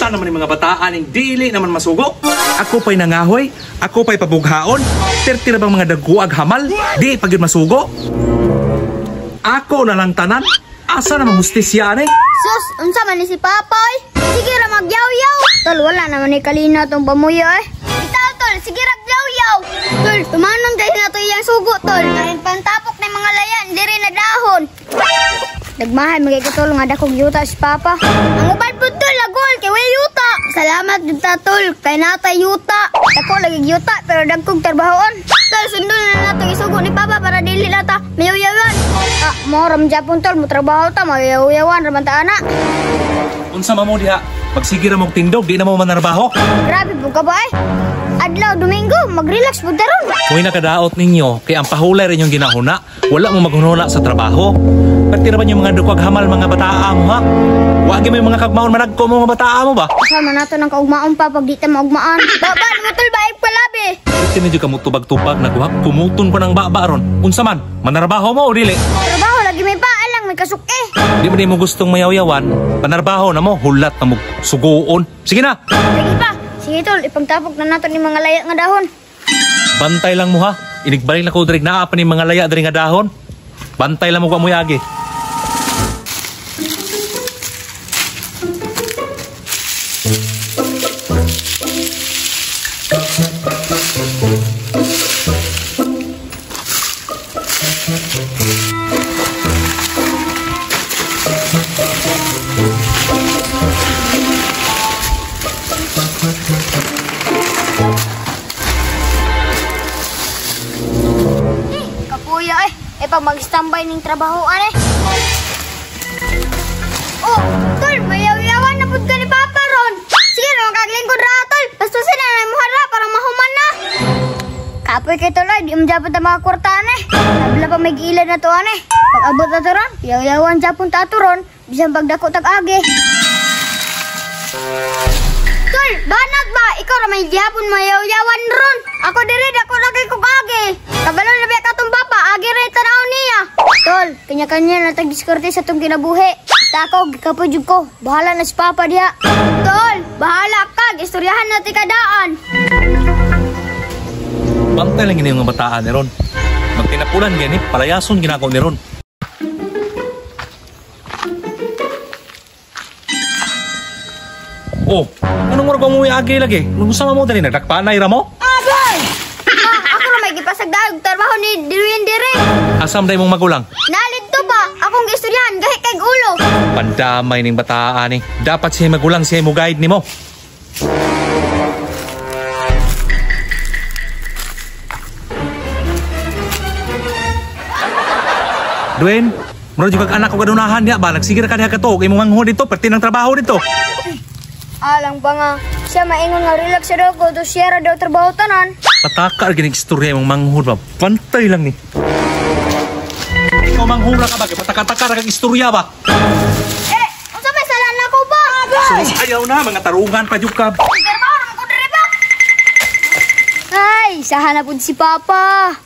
Sana naman yung mga bataan ng dili naman masugo. Ako pa'y nangahoy, ako pa'y pabughaon. Tira bang mga daguag hamal, di pagid masugo. Ako na lang tanan. Asa naman hustisya ni? Sus, unsa man ni si Papoy? Sige ra magyaw-yaw. Tol, wala naman ni kalina tong pamuyo eh. Bitaw tol, sige ra magyaw-yaw. Tol, tumanong dahil na to iyang sugo tol. Ngayon pantapok na mga layan, diri na dahon. Nagmahay magigitol nga dakog yuta si Papa. Ang ubad po tol, lagol, kay way yuta. Salamat dito tol, kay natay yuta. Ako lagi yuta, pero dagkog trabahon. Tol, sundol na nato isugo ni Papa para dili na ta mayaw-yawan. Moram Japon tol, mo trabaho ta, mayaw-yawan, raman ta ana. Unsa mo diha? Pagsigira mong tindog, di na mo manarbaho. Grabe po ka ba eh? Adlaw, Domingo, mag-relax po daron. Huwag nakadaot ninyo, kay ang pahulay rin yung ginahuna. Wala mo maghunula sa trabaho. Pati naman yung mga dukwag hamal mga bataa mo ha? Huwag mo yung mga kagmaon managko mo mga bataa mo ba? Kasama nato ng kaugmaon pa pag di ta maugmaan. Baba, namatol ba ay palabi? Pati na dyan ka mo tubag-tubag nagwag, kumutun ko ng baba ron. Unsa man, manarbaho mo o dili? Trabaho, lagi may paalang, may kasuk eh. Di mo mo gustong mayaw-yawan, panarbaho na mo, hulat na mo sugoon. Sige na! Sige pa, sige tol, ipagtapok na nato ni mga layak nga dahon. Bantay lang mo ha, inigbalik na ko dirig naa pa ni mga laya diri nga dahon. Bantay lang mo ka mo yagi. Kapuya eh, pag mag-standby ng trabahoan eh. Oh, tol, mayaw-yawan na pud ka ni Papa ron. Sige na, makaglingkod ra tol. Basta sinanay mo hala para mahuman na. Kapoy kay tol ay, di mo dapat na mga kwartaan eh. Nabla pa may gilan na to eh. Pag abot na to ron, yaw-yawan dyan punta to ron. Bisan pagdako tag-agi. Tol, banat ba? Ikaw ra may gihapon mayaw-yawan ron. Ako diri, dako lagi kong agi. Kabalo na biya katong Papa, agi rin tanaw niya. Tol, kanya-kanya na tag-diskorte sa itong kinabuhi. Basta ako, gikapujug ko. Bahala na si Papa diha. Tol, bahala ka. Istoryahan natin kadaan. Bantay lang gini yung mga bataan ni ron. Magtinapulan gini, palayason ginako ni ron. Oh, anong mura ba mo agi lagi? Nung sama mo dali, nagdakpanay ra mo? Agay! Ako na may gipasagdag. Trabaho ni Diruyan Dire. Asam day mong magulang? Nalito pa. Akong istoryahan, gahi kay ulo. Pandamay ning bataan eh. Dapat siya magulang siya mo guide ni mo. Dwayne, mura juga anak ko gadunahan niya ba? Nagsigir ka niya kato. Kaya mong manghod dito, pati ng trabaho dito. Alang ba nga, siya maingon nga relax siya daw ko, to siya ra daw trabaho tanan. Pataka ginig istorya mong manghod ba? Pantay lang ni. Ikaw manghura ka ba? Pataka-taka ra kang istorya ba? Eh, unsa may salan na ko ba? Sus, ayaw na, mga tarungan pa yukab. Trabaho naman ko dire ba? Ay, sahan na pud si Papa.